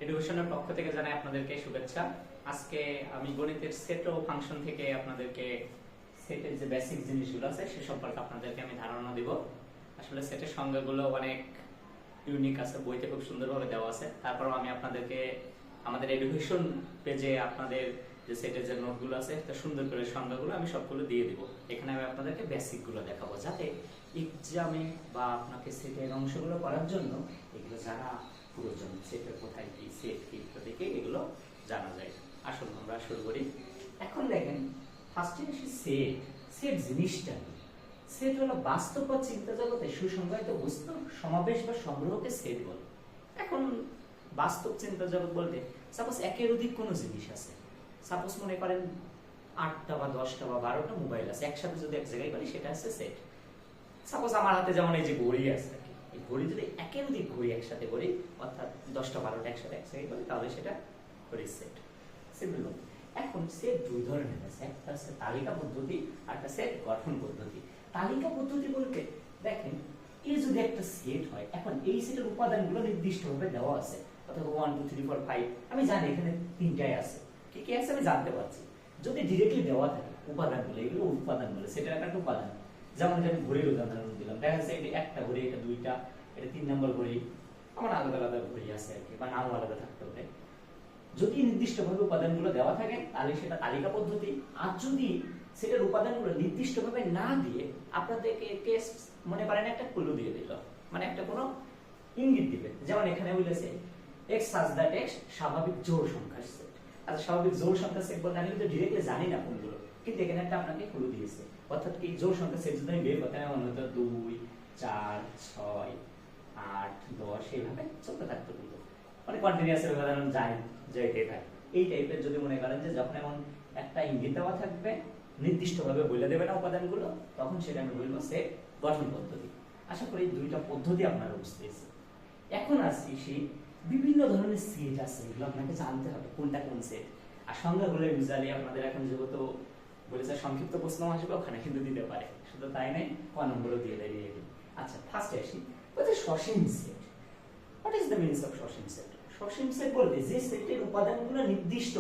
এডুকেশনের পক্ষ থেকে জানাই আপনাদেরকে শুভেচ্ছা। আজকে আমি গণিতের সেট ও ফাংশন থেকে আপনাদেরকে সেটের যে বেসিক জিনিসগুলো আছে সে সম্পর্কে আপনাদেরকে আমি ধারণা দিব। আসলে সেটের সংজ্ঞাগুলো অনেক ইউনিক আছে, বইতে খুব সুন্দরভাবে দেওয়া আছে। তারপরও আমি আপনাদেরকে আমাদের এডুকেশন পেজে আপনাদের যে সেটের যে নোটগুলো আছে তা সুন্দর করে সংজ্ঞাগুলো আমি সবগুলো দিয়ে দিব। এখানে আমি আপনাদেরকে বেসিকগুলো দেখাবো, যাতে এক্সামে বা আপনাকে সেটের অংশগুলো করার জন্য এগুলো জানা প্রয়োজন। সেটের কোথায় কি, সেট কি, থেকে এগুলো জানা যায়। আসুন আমরা শুরু করি। এখন দেখেন, ফার্স্টে আসি সেট। সেট জিনিসটা কি? সেট হলো বাস্তব বা চিন্তা জগতে সুসংজ্ঞায়িত বস্তু সমাবেশ বা সংগ্রহকে সেট বলে। এখন বাস্তব চিন্তা জগৎ বলতে সাপোজ একের অধিক কোনো জিনিস আছে। সাপোজ মনে করেন 8টা বা 10টা বা 12টা মোবাইল আছে, একসাথে যদি এক জায়গায় করি সেটা আছে সেট। সাপোজ আমার হাতে যেমন এই যে ঘড়ি আছে, এই ঘড়ি যদি একের অধিক ঘড়ি একসাথে করি, অর্থাৎ 10টা 12টা একসাথে এক জায়গায় করি, তাহলে সেটা ঘড়ির সেট। সিম্পল। এখন সেট দুই ধরনের আছে, একটা আছে তালিকা পদ্ধতি আর একটা সেট গঠন পদ্ধতি। তালিকা পদ্ধতি বলতে দেখেন, এই যদি একটা সেট হয়, এখন এই সেটের উপাদানগুলো নির্দিষ্টভাবে দেওয়া আছে, অর্থাৎ 1 2 3 4 5, আমি জানি এখানে তিনটাই আছে, কি কি আছে আমি জানতে পারছি। যদি ডিরেক্টলি দেওয়া থাকে উপাদানগুলো, এগুলো উপাদান বলে, সেটার একটা উপাদান। যেমন আমি ঘড়ির উদাহরণ দিলাম, দেখা যাচ্ছে এটা একটা ঘড়ি, এটা দুইটা, এটা 3 নম্বর ঘড়ি, আমার আলাদা আলাদা ঘড়ি আছে আর কি, বা নাম আলাদা থাকতে পারে। যদি নির্দিষ্টভাবে উপাদানগুলো দেওয়া থাকে তাহলে সেটা তালিকা পদ্ধতি। আর যদি সেটার উপাদানগুলো নির্দিষ্টভাবে না দিয়ে আপনাদেরকে কেস মনে করেন একটা ক্লু দিয়ে দিল, মানে একটা কোনো ইঙ্গিত দিবে। যেমন এখানে বলেছে x such that x স্বাভাবিক জোড় সংখ্যার সেট। আচ্ছা, স্বাভাবিক জোড় সংখ্যার সেট বলতে আমি কিন্তু ডিরেক্টলি জানি না কোনগুলো, কিন্তু এখানে একটা আপনাকে ক্লু দিয়েছে। অর্থাৎ কি, জোড় সংখ্যার সেট যদি আমি বের করতে হয়, হয়তো 2 4 6 8 10 এইভাবে চলতে থাকতো, কিন্তু মানে কন্টিনিউয়াস উদাহরণ যায় যেতে থাকে। এই টাইপের যদি মনে করেন যে যখন এমন একটা ইঙ্গিত দেওয়া থাকবে, নির্দিষ্টভাবে বলে দেবে না উপাদানগুলো, তখন সেটা আমি বলবো সেট গঠন পদ্ধতি। আশা করি দুইটা পদ্ধতি আপনারা বুঝতে পেরেছেন। এখন আসছি সেই বিভিন্ন ধরনের সেট আছে, এগুলো আপনাকে জানতে হবে কোনটা কোন সেট। আর সংজ্ঞাগুলো ইউজুয়ালি আপনাদের এখন যেহেতু বলেছে সংক্ষিপ্ত প্রশ্ন আসবে, ওখানে কিন্তু দিতে পারে, শুধু তাই নাই ক নম্বরও দিয়ে দেবে। আচ্ছা, ফার্স্টে আসি সসীম set. What is the meaning of সসীম সেট? সসীম সেট বলতে যে সেটের উপাদানগুলো নির্দিষ্ট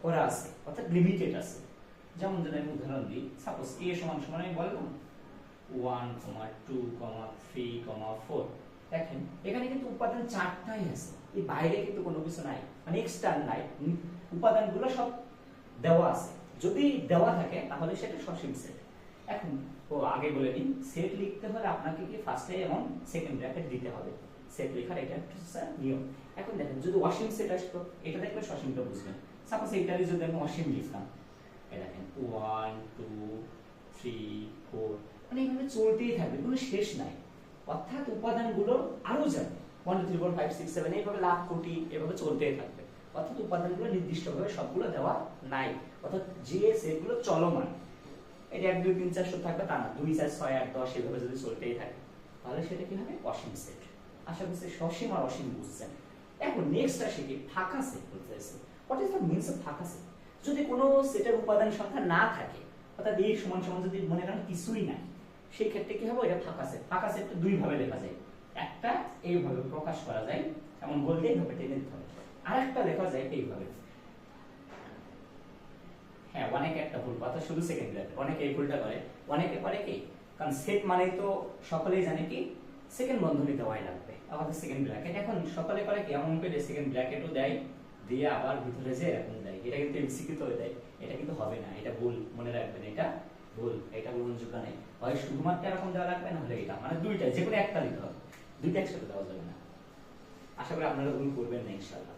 করা আছে, অর্থাৎ লিমিটেড আছে। যেমন যদি আমি উদাহরণ দিই, সাপোজ a সমান সমান আমি বললাম 1 2 3 4। দেখেন এখানে কিন্তু উপাদান 4টাই আছে, এই বাইরে কিন্তু কোনো কিছু নাই, মানে এক্সটার্ন নাই, উপাদানগুলো সব দেওয়া আছে। যদি দেওয়া থাকে তাহলে সেটা সসীম সেট। এখন আগে বলে নিন, সেট লিখতে হলে আপনাকে কি ফার্স্টে এবং সেকেন্ড ব্র্যাকেট দিতে হবে। সেট লেখার এটা একটা নিয়ম। এখন দেখেন, যদি অসীম সেট আসতো, এটা দেখলে সসীমটা বুঝবেন। সাপোজ এইটারই যদি আমি অসীম লিখতাম, এই দেখেন 1 2 3 4, মানে এইভাবে চলতেই থাকবে, কোনো শেষ নাই। অর্থাৎ উপাদানগুলো আরো যাবে 1 2 3 4 5 6 7, এইভাবে লাখ কোটি এভাবে চলতেই থাকবে। অর্থাৎ উপাদানগুলো নির্দিষ্টভাবে সবগুলো দেওয়া নাই, অর্থাৎ যে সেটগুলো চলমান, এটা 1 2 3 4 থাকবে তা না, 2 4 6 8 10 এভাবে যদি চলতেই থাকে, তাহলে সেটা কি হবে? অসীম সেট। আশা করছি সসীম আর অসীম বুঝছেন। এখন নেক্সট আসে কি, ফাঁকা সেট বলতে আছে। What is the means of ফাঁকা সেট? যদি কোনো সেটের উপাদান সংখ্যা না থাকে, অর্থাৎ এই সমান সমান যদি মনে করেন কিছুই নাই, সেই ক্ষেত্রে কি হবে? এটা ফাঁকা সেট। ফাঁকা সেটটা দুই ভাবে লেখা যায়। একটা এইভাবে প্রকাশ করা যায়, এমন বলতে এইভাবে টেনে দিতে হবে। আরেকটা লেখা যায় এইভাবে। হ্যাঁ, অনেকে একটা ভুল কথা, শুধু সেকেন্ড ব্র্যাকেট, অনেকে এই ভুলটা করে। অনেকে করে কি, কারণ সেট মানে তো সকলেই জানে কি সেকেন্ড বন্ধনী দেওয়াই লাগবে, আমাদের সেকেন্ড ব্র্যাকেট। এখন সকলে করে কি, এমন করে সেকেন্ড ব্র্যাকেটও দেয়, দিয়ে আবার ভিতরে যে এরকম দেয়। এটা কিন্তু এমসিকিউ হয়ে দেয়, এটা কিন্তু হবে না, এটা ভুল, মনে রাখবেন এটা ভুল, এটা গ্রহণযোগ্য নেই। হয় শুধুমাত্র এরকম দেওয়া লাগবে, না হলে এটা, মানে দুইটা, যে কোনো একটা দিতে হবে, দুইটা একসাথে দেওয়া যাবে না। আশা করি আপনারা ভুল করবেন না ইনশাআল্লাহ।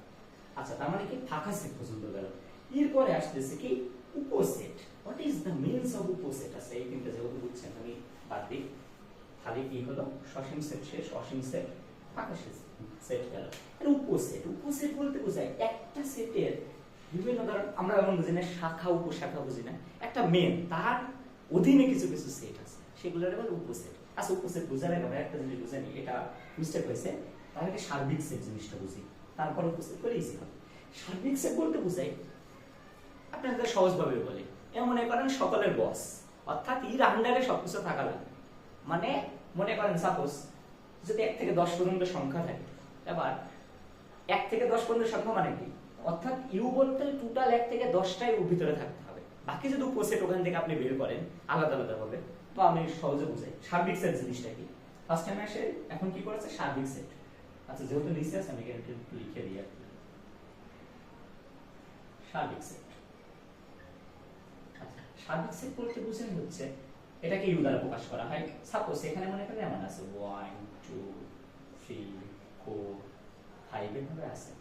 আচ্ছা, তার মানে কি ফাঁকা সেট পর্যন্ত গেল। এরপরে আসতেছে কি উপসেট। What is the means of উপসেট? আছে এই তিনটা যেহেতু বুঝছেন, আমি বাদ দিই। খালি কি হলো, সসীম সেট শেষ, অসীম সেট, ফাঁকা সেট গেল। উপসেট, উপসেট বলতে বোঝায় একটা সেটের বিভিন্ন ধরনের, আমরা এমন বুঝি না শাখা উপশাখা বুঝি না, একটা মেন, তার অধীনে কিছু কিছু সেট আছে, সেগুলোর বলে উপসেট। আচ্ছা, উপসেট বোঝার আগে আমরা একটা জিনিস বুঝে নিই, এটা মিস্টেক হয়েছে। তাহলে কি সার্বিক সেট জিনিসটা বুঝি, তারপর উপসেট করে ইজি হবে। সার্বিক সেট বলতে বোঝায়, আপনাদের সহজভাবে বলি, এমন মনে করেন সকলের বস, অর্থাৎ এর আন্ডারে সবকিছু থাকা লাগে। মানে মনে করেন সাপোজ যদি 1 থেকে 10 পর্যন্ত সংখ্যা থাকে, এবার 1 থেকে 10 পর্যন্ত সংখ্যা মানে কি, অর্থাৎ ইউ বলতে টোটাল 1 থেকে 10টাই ওর ভিতরে থাকতে হবে। বাকি যদি উপসেট ওখান থেকে আপনি বের করেন আলাদা আলাদা হবে, তো আমি সহজে বুঝাই সার্বিক সেট জিনিসটা কি। ফার্স্ট টাইম এসে এখন কি করেছে সার্বিক সেট। আচ্ছা যেহেতু নিচে আছে আমি এখানে একটু লিখে দিই আর কি, সার্বিক সেট। আচ্ছা সার্বিক সেট বলতে বুঝেন হচ্ছে এটাকে ইউ দ্বারা প্রকাশ করা হয়। সাপোজ এখানে মনে করেন এমন আছে 1 2 3 4 5 এভাবে আছে।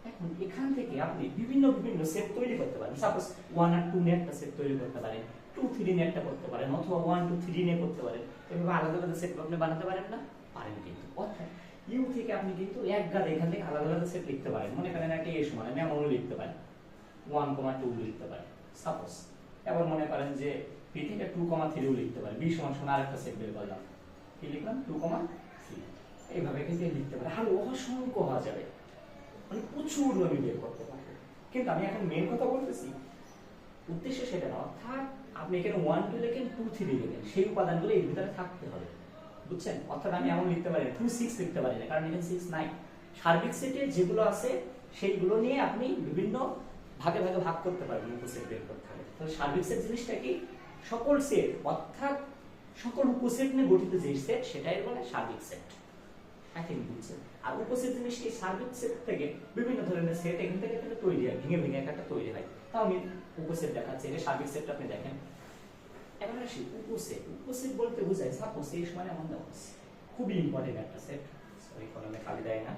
এখন এখান থেকে আপনি বিভিন্ন বিভিন্ন সেট তৈরি করতে পারেন। সাপোজ 1 আর 2 নিয়ে একটা সেট তৈরি করতে পারেন, 2 3 নিয়ে একটা করতে পারেন, অথবা 1 2 3 নিয়ে করতে পারেন। এভাবে আলাদা আলাদা সেট আপনি বানাতে পারেন না? পারেন কিন্তু। অর্থাৎ ইউ থেকে আপনি কিন্তু এক গাদা এখান থেকে আলাদা আলাদা সেট লিখতে পারেন। মনে করেন একটা এ সমান আমি এমনও লিখতে পারি 1 2 লিখতে পারি সাপোজ। এবার মনে করেন যে বি থেকে 2 3 লিখতে পারি, বি সমান সমান আরেকটা সেট বের করলাম, কি লিখলাম 2 3। এইভাবে কিন্তু লিখতে পারি, আর অসংখ্য হওয়া যাবে, মানে প্রচুর আমি বের করতে পারবো। কিন্তু আমি এখন মেন কথা বলতেছি, উদ্দেশ্য সেটা না। অর্থাৎ আপনি এখানে 1 2 লিখেন 2 3 লিখেন, সেই উপাদানগুলো এর ভিতরে থাকতে হবে, বুঝছেন? অর্থাৎ আমি এমন লিখতে পারি 2 6 লিখতে পারি না, কারণ এখানে 6 নাই। সার্বিক সেটে যেগুলো আছে সেইগুলো নিয়ে আপনি বিভিন্ন ভাগে ভাগে ভাগ করতে পারবেন উপসেট বের করতে হবে। তাহলে সার্বিক সেট জিনিসটা কি, সকল সেট অর্থাৎ সকল উপসেট নিয়ে গঠিত যে সেট সেটাই বলে সার্বিক সেট। এখন বুঝছেন? আর উপসেট জিনিস কি, সার্বিক সেট থেকে বিভিন্ন ধরনের সেট এখান থেকে তৈরি হয়, ভেঙে ভেঙে একটা তৈরি হয়। তাও আমি উপসেট দেখাচ্ছি, এটা সার্বিক সেটটা আপনি দেখেন। এবার আসি উপসেট। উপসেট বলতে বোঝায় সাপোজ এই সময় এমন দেওয়া আছে, খুবই ইম্পর্টেন্ট একটা সেট। সরি কলমে খালি দেয় না,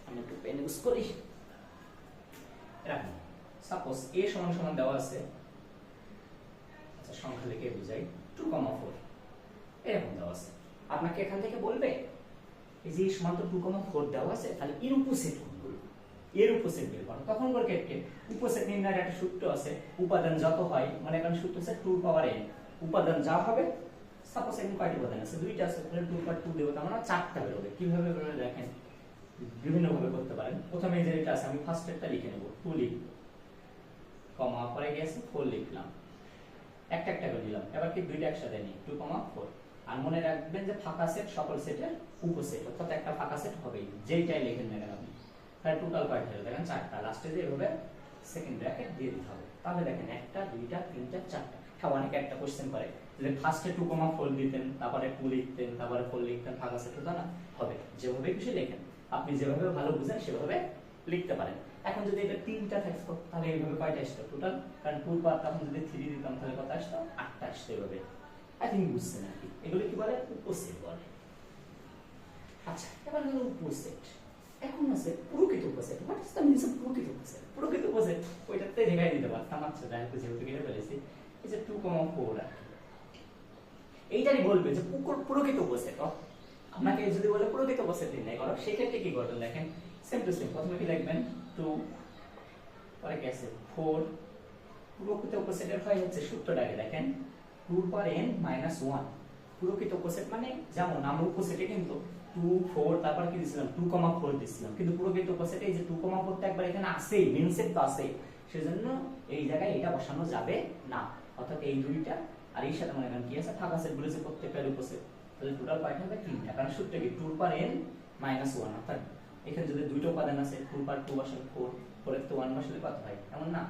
আমি একটু পেন ইউজ করি। রাখুন সাপোজ এ সমান সমান দেওয়া আছে, আচ্ছা সংখ্যা লিখে বুঝাই 2 4 এরকম দেওয়া আছে। আপনাকে এখান থেকে বলবে এই যে সমান তো 2 4 দেওয়া আছে, তাহলে এর উপসেট কোনগুলো, এর উপসেট বের করো। তখন করে ক্ষেত্রে উপসেট নির্ণয়ের একটা সূত্র আছে, উপাদান যত হয়, মানে কারণ সূত্র আছে 2 পাওয়ার n, উপাদান যা হবে, সাপোজ এখানে কয়টি উপাদান আছে, দুইটা আছে, তাহলে 2 পাওয়ার 2 দেব, তার মানে 4টা বের হবে। কিভাবে বের হবে দেখেন, বিভিন্ন ভাবে করতে পারেন। প্রথমে এই যে এটা আছে, আমি ফার্স্ট একটা লিখে নেব, 2 লিখব, কমা পরে গেছে 4 লিখলাম, একটা একটা করে দিলাম। এবার কি দুইটা একসাথে নিই 2 4। আর মনে রাখবেন যে ফাঁকা সেট সকল সেটের উপসেট, অর্থাৎ একটা ফাঁকা সেট হবেই, যেইটাই লেখেন না কেন আপনি। তাহলে টোটাল কয়টা হলো দেখেন 4টা, লাস্টে যে এভাবে সেকেন্ড ব্র্যাকেট দিয়ে দিতে হবে। তাহলে দেখেন 1টা 2টা 3টা 4টা। হ্যাঁ অনেকে একটা কোশ্চেন করে যে ফার্স্টে 2 4 দিতেন, তারপরে 2 লিখতেন, তারপরে 4 লিখতেন, ফাঁকা সেট হতো না? হবে, যেভাবে কিছু লেখেন আপনি যেভাবে ভালো বুঝেন সেভাবে লিখতে পারেন। এখন যদি এটা 3টা থাকতো তাহলে এইভাবে কয়টা আসতো টোটাল, কারণ 2 পার তখন যদি 3 দিতাম তাহলে কত আসতো 8টা আসতো। এভাবে আই থিংক বুঝছেন আর কি, এগুলো কি বলে উপসেট বলে। আচ্ছা এবার হলো উপসেট। এখন আছে প্রকৃত উপসেট। What is the meaning of প্রকৃত উপসেট? প্রকৃত উপসেট ওইটাতে দেখাই দিতে পারতাম, আচ্ছা দেখো যেহেতু কেটে ফেলেছি, এই যে 2 4 আর এইটারই বলবে যে প্রকৃত উপসেট। আপনাকে যদি বলে প্রকৃত উপসেট নির্ণয় করো, সেক্ষেত্রে কি করবেন দেখেন, সেম টু সেম। প্রথমে কি লিখবেন 2, পরে কি আছে 4। প্রকৃত উপসেটের হয় হচ্ছে সূত্রটাকে দেখেন 2 পাওয়ার n মাইনাস 1। প্রকৃত উপসেট মানে যেমন আমরা উপসেটে কিন্তু 2 4 তারপর কি দিছিলাম 2 4 দিছিলাম, কিন্তু প্রকৃত উপসেটে এই যে 2 4 টা একবার এখানে আছেই, মেইন সেট তো আছেই, সেজন্য এই জায়গায় এটা বসানো যাবে না। অর্থাৎ এই দুইটা আর এই সাথে মনে করেন কি আছে ফাঁকা সেট বলেছে প্রত্যেকটার উপসেট, তাহলে টোটাল কয়টা হবে 3টা, কারণ সূত্র কি 2 পাওয়ার n মাইনাস 1। অর্থাৎ এখানে যদি দুইটা উপাদান আছে 2 পাওয়ার 2 বসালে 4, 4 এর তো 1 বসালে কত হয় এমন না,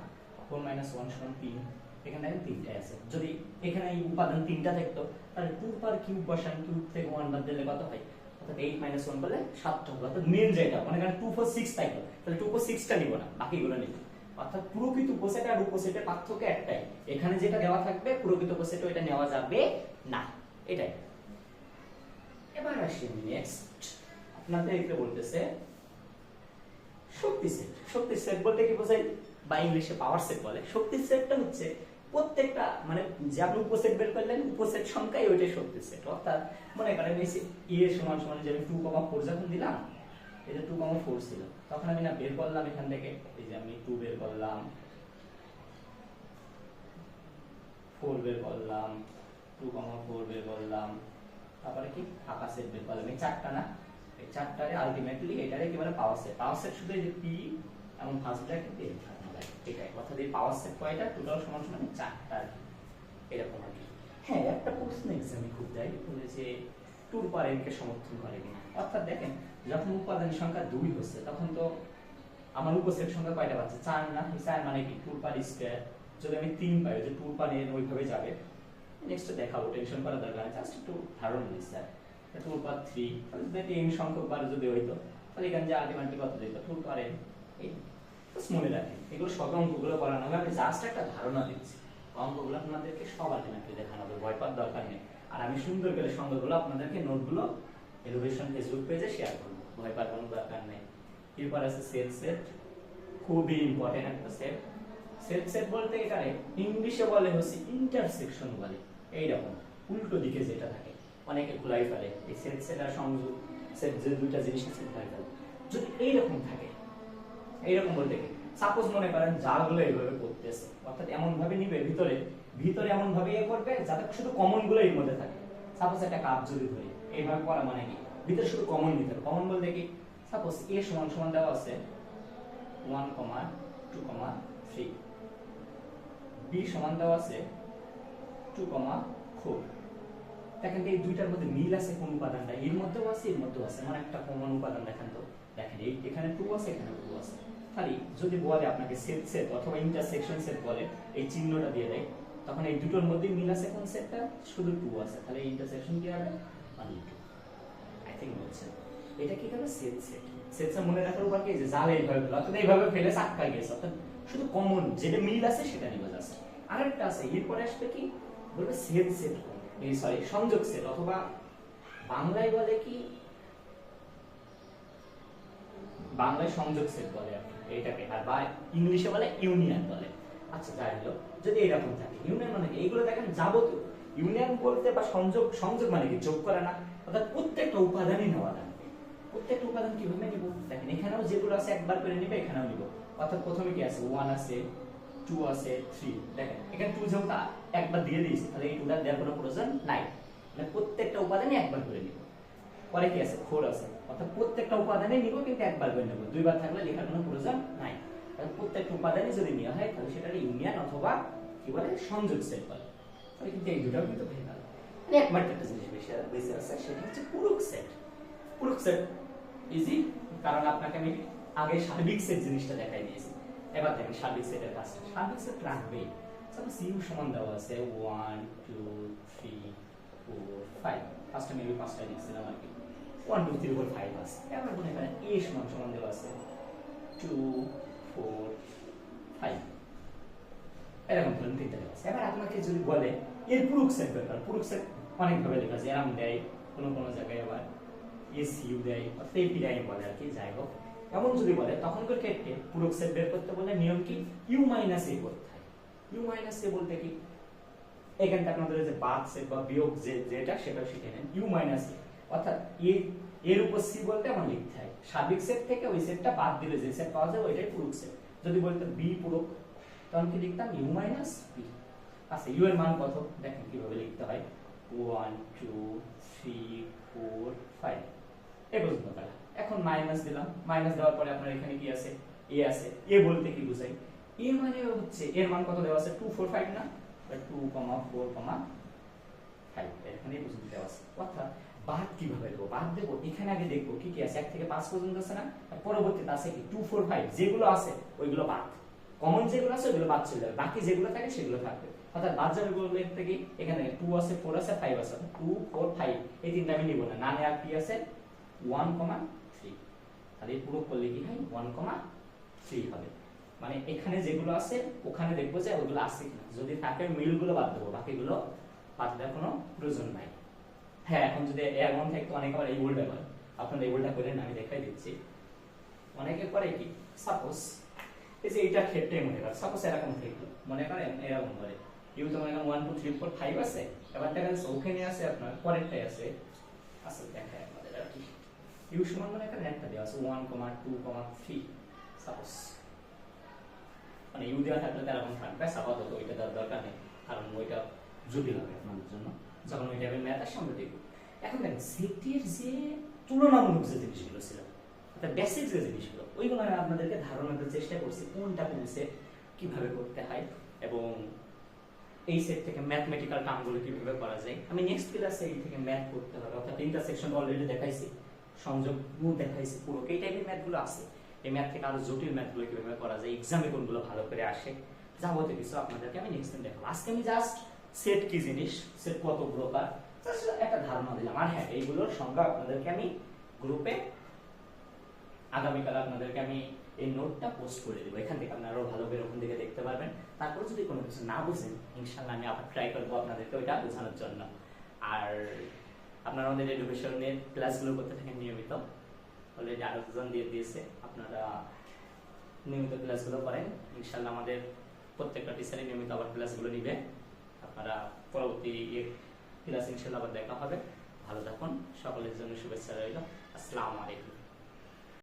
4 1 সমান 3। এখানে দেখেন 3টাই আছে। যদি এখানে এই উপাদান 3টা থাকতো তাহলে 2 পাওয়ার কিউব বসান, কিউব থেকে 1 বাদ দিলে কত হয়, অর্থাৎ 8 1 বলে 7টা হবে। অর্থাৎ মেন যেটা মনে করেন 2 4 6 থাকতো, তাহলে 2 4 6টা নিব না, বাকিগুলো নিব। অর্থাৎ প্রকৃত উপসেট আর উপসেটের পার্থক্য একটাই, এখানে যেটা দেওয়া থাকবে প্রকৃত উপসেটে ওটা নেওয়া যাবে না, এটাই। এবার আসি নেক্সট, আপনাদের এখানে বলতেছে শক্তি সেট। শক্তি সেট বলতে কি বোঝায়, বা ইংলিশে পাওয়ার সেট বলে। শক্তি সেটটা হচ্ছে প্রত্যেকটা মানে যে আপনি উপসেট বের করলেন উপসেট সংখ্যাই ওইটাই শক্তি সেট। অর্থাৎ মনে করেন এ সমান সমান যে আমি 2 4 যখন দিলাম, এই যে 2 4 ছিল, তখন আমি না বের করলাম এখান থেকে, এই যে আমি 2 বের করলাম, 4 বের করলাম, 2 4 বের করলাম, তারপরে কি ফাঁকা সেট বের করলাম। এই 4টা না, এই 4টারে আলটিমেটলি এটারে কি বলে পাওয়ার সেট। পাওয়ার সেট শুধু এই যে পি এমন ফার্স্ট ব্র্যাকেট দিয়ে এটাই। অর্থাৎ এই পাওয়ার সেট কয়টা টোটাল সমান সমান 4টা এরকম আর কি। হ্যাঁ একটা প্রশ্ন এক্সামে খুব দেয় বলে যে 2 পাওয়ার n কে সমর্থন করে কিনা। অর্থাৎ দেখেন যখন উপাদান সংখ্যা 2 হচ্ছে তখন তো আমার উপসেট সংখ্যা কয়টা পাচ্ছে 4 না, 4 মানে কি 2 পার স্কয়ার। যদি আমি 3 পাই যে 2 পার n ওইভাবে যাবে। নেক্সট দেখাবো, টেনশন করার দরকার নেই, জাস্ট একটু ধারণা দিই স্যার। 2 পার 3 তাহলে যদি n সংখ্যক বার যদি হইতো তাহলে এখানে যে আলটিমেটলি কত দিত 2 পার n। এই জাস্ট মনে রাখেন, এগুলো সব অঙ্কগুলো করানো হবে, আমি জাস্ট একটা ধারণা দিচ্ছি। অঙ্কগুলো আপনাদেরকে সব আলটিমেটলি দেখানো হবে, ভয় পাওয়ার দরকার নেই। আর আমি সুন্দর করে সংখ্যাগুলো আপনাদেরকে নোটগুলো এডুকেশন ফেসবুক পেজে শেয়ার করব, ভয় পাওয়ার কোনো দরকার নেই। এরপর আছে সেট, খুবই ইম্পর্টেন্ট একটা সেট। সেট বলতে এখানে ইংলিশে বলে হচ্ছে ইন্টারসেকশন বলে, এইরকম উল্টো দিকে যেটা থাকে অনেকে ভুলাই ফেলে, এই সেট আর সংযোগ সেট যে দুইটা জিনিস আছে ভুলাই ফেলে। যদি এইরকম থাকে, এইরকম বলতে কি সাপোজ মনে করেন জাগুলো এইভাবে করতেছে, অর্থাৎ এমন ভাবে নিবে ভিতরে ভিতরে এমন ভাবে করবে যাতে শুধু কমন গুলো এর মধ্যে থাকে। সাপোজ একটা কাপ যদি ধরি এইভাবে করা মানে কি ভিতরে শুধু কমন নিতে হবে। কমন বলতে কি সাপোজ a সমান সমান দেওয়া আছে 1, 2, 3, b সমান দেওয়া আছে 2, 4। দেখেন এই দুইটার মধ্যে মিল আছে কোন উপাদানটা, এর মধ্যেও আছে এর মধ্যেও আছে, মানে একটা কমন উপাদান দেখেন তো। দেখেন এখানে 2 আছে এখানে 2 আছে। খালি যদি বলে আপনাকে সেট অথবা ইন্টারসেকশন সেট বলে, এই চিহ্নটা দিয়ে দেয়, তখন এই দুটোর মধ্যে মিল আছে কোন সেটটা, শুধু 2 আছে, তাহলে ইন্টারসেকশন কি হবে only 2। আই থিংক বলছেন এটা কি হবে সেট মনে রাখার উপায় কি যে জাল এইভাবে ফেলে, অর্থাৎ এইভাবে ফেলে চাক্কা গেছে, অর্থাৎ শুধু কমন যেটা মিল আছে সেটা নিবে যাচ্ছে। আরেকটা আছে এরপরে আসবে কি বলবে সেট এই সরি সংযোগ সেট, অথবা বাংলায় বলে কি বাংলায় সংযোগ সেট বলে এইটাকে, আর বা ইংলিশে বলে ইউনিয়ন বলে। আচ্ছা যাই হলো, যদি এরকম থাকে ইউনিয়ন মানে কি এইগুলো দেখেন যাবতীয় ইউনিয়ন বলতে বা সংযোগ মানে কি যোগ করে না, অর্থাৎ প্রত্যেকটা উপাদানই নেওয়া লাগবে। প্রত্যেকটা উপাদান কিভাবে নিব দেখেন, এখানেও যেগুলো আছে একবার করে নিবে, এখানেও নিব। অর্থাৎ প্রথমে কি আছে 1 আছে 2 আছে 3, দেখেন এখানে 2 যেহেতু একবার দিয়ে দিয়েছি তাহলে এই 2টা দেওয়ার কোনো প্রয়োজন নাই, মানে প্রত্যেকটা উপাদানই একবার করে নিব। পরে কি আছে 4 আছে, অর্থাৎ প্রত্যেকটা উপাদানই নিব কিন্তু একবার করে নেব, দুইবার থাকলে লেখার কোনো প্রয়োজন নাই। তাহলে প্রত্যেকটা উপাদানই যদি নেওয়া হয় তাহলে সেটা ইউনিয়ন অথবা কি বলে সংযোগ সেট বলে। তাহলে কিন্তু এই দুটাও কিন্তু হয়ে গেল। মানে একবার একটা জিনিস বেশি আছে সেটা হচ্ছে পূরক সেট। পূরক সেট ইজি, কারণ আপনাকে আমি আগে সার্বিক সেট জিনিসটা দেখাই দিয়েছি। এবার দেখেন সার্বিক সেটের কাজটা। সার্বিক সেট রাখবে সাপোজ ইউ সমান দেওয়া আছে 1, 2, 3, 4, 5, ফার্স্টে মেবি 5টা লিখছিলাম আর কি, 1, 2, 3, 4, 5 আছে। এবার মনে করেন a সমান সমান দেওয়া আছে 2, 4, 5, এরকম ধরুন 3টা দেওয়া আছে। এবার আপনাকে যদি বলে এর পূরক সেট বের করা, পূরক সেট অনেকভাবে লেখা যায়, এরকম দেয় কোনো কোনো জায়গায়, আবার এসইউ দেয় অর্থাৎ এপিআই বলে আর কি, যাই হোক। এমন যদি বলে তখনকার ক্ষেত্রে পূরক সেট বের করতে বলে নিয়ম কি ইউ মাইনাস এ করতে হয়। ইউ মাইনাস এ বলতে কি এখানটা আপনাদের যে বাদ সেট বা বিয়োগ যেটা সেটা শিখে নেন। ইউ মাইনাস এ অর্থাৎ এর উপর সি বলতে আমার লিখতে হয়, সার্বিক সেট থেকে ওই সেটটা বাদ দিলে যে সেট পাওয়া যায় ওইটাই পূরক সেট। যদি বলতে বি পূরক তখন কি লিখতাম ইউ মাইনাস বি। আচ্ছা ইউ এর মান কত দেখেন কিভাবে লিখতে হয়, 1, 2, 3, 4, 5 এই পর্যন্ত তাহলে। এখন মাইনাস দিলাম, মাইনাস দেওয়ার পরে আপনার এখানে কি আছে এ আছে। এ বলতে কি বোঝাই, এ মানে হচ্ছে এর মান কত দেওয়া আছে 2, 4, 5 না, 2, 4, 5 এখানে এই পর্যন্ত দেওয়া আছে। অর্থাৎ বাদ কিভাবে দেবো, বাদ দেবো এখানে আগে দেখবো কি কি আছে 1 থেকে 5 পর্যন্ত আছে না, পরবর্তীতে আছে কি 2, 4, 5 যেগুলো আছে ওইগুলো বাদ, কমন যেগুলো আছে ওইগুলো বাদ চলে যাবে, বাকি যেগুলো থাকে সেগুলো থাকবে। অর্থাৎ বাদ যাবে বলতে কি এখানে 2 আছে 4 আছে 5 আছে, 2, 4, 5 এই তিনটা আমি নিব না, না নেওয়ার কি আছে 1, 3, তাহলে পূরক করলে কি হয় 1, 3 হবে। মানে এখানে যেগুলো আছে ওখানে দেখবো যে ওগুলো আছে কিনা, যদি থাকে মিলগুলো বাদ দেবো, বাকিগুলো বাদ দেওয়ার কোনো প্রয়োজন নাই। হ্যাঁ এখন যদি এমন থাকতো অনেকে আবার এই ভুলটা করে, আপনারা এই ভুলটা করেন আমি দেখাই দিচ্ছি। অনেকে করে কি সাপোজ এই যে এইটার ক্ষেত্রে মনে করেন সাপোজ এরকম থাকলো, মনে করেন এরকম করে ইউ তো মনে করেন 1, 2, 3, 4, 5 আছে, এবার দেখা যাচ্ছে ওখানে আছে আপনার পরেরটাই আছে আসলে দেখায় আমাদের আর কি, ইউ সমান মনে করেন একটা দেওয়া আছে 1, 2, 3 সাপোজ, মানে ইউ দেওয়া থাকলে তার এরকম থাকবে, আপাতত ওইটা দেওয়ার দরকার নেই কারণ ওইটা জটিল হবে আপনাদের জন্য যখন ওই টাইপের ম্যাথের সামনে দেখব। এখন দেখেন সেটের যে তুলনামূলক যে জিনিসগুলো ছিল অর্থাৎ বেসিক যে জিনিসগুলো ওইগুলো আমি আপনাদেরকে ধারণা দেওয়ার চেষ্টা করছি কোনটা কোন সেট কিভাবে করতে হয় এবং এই সেট থেকে ম্যাথমেটিক্যাল টার্মগুলো কিভাবে করা যায়। আমি নেক্সট ক্লাসে এই থেকে ম্যাথ করতে হবে, অর্থাৎ ইন্টারসেকশন অলরেডি দেখাইছি, সংযোগ দেখাইছে পুরো এই টাইপের ম্যাথগুলো আছে। এই ম্যাথ থেকে আরো জটিল ম্যাথগুলো কিভাবে করা যায়, এক্সামে কোনগুলো ভালো করে আসে, যাবতীয় কিছু আপনাদেরকে আমি নেক্সট দিন দেখাবো। আজকে আমি জাস্ট সেট কি জিনিস, সেট কত প্রকার, জাস্ট একটা ধারণা দিলাম। আর হ্যাঁ, এইগুলোর সংখ্যা আপনাদেরকে আমি গ্রুপে আগামীকাল আপনাদেরকে আমি এই নোটটা পোস্ট করে দেবো, এখান থেকে আপনারা আরো ভালো করে ওখান থেকে দেখতে পারবেন। তারপর যদি কোনো কিছু না বুঝেন, ইনশাল্লাহ আমি আবার ট্রাই করবো আপনাদেরকে ওইটা বোঝানোর জন্য। আর আপনারা আমাদের এডুকেশনের ক্লাসগুলো করতে থাকেন নিয়মিত, অলরেডি আরো দুজন দিয়ে দিয়েছে, আপনারা নিয়মিত ক্লাসগুলো করেন, ইনশাল্লাহ আমাদের প্রত্যেকটা টিচারই নিয়মিত আবার ক্লাসগুলো নিবে। আপনারা পরবর্তী ক্লাস ইনশাল্লাহ আবার দেখা হবে। ভালো থাকুন, সকলের জন্য শুভেচ্ছা রইল। আসসালামু আলাইকুম।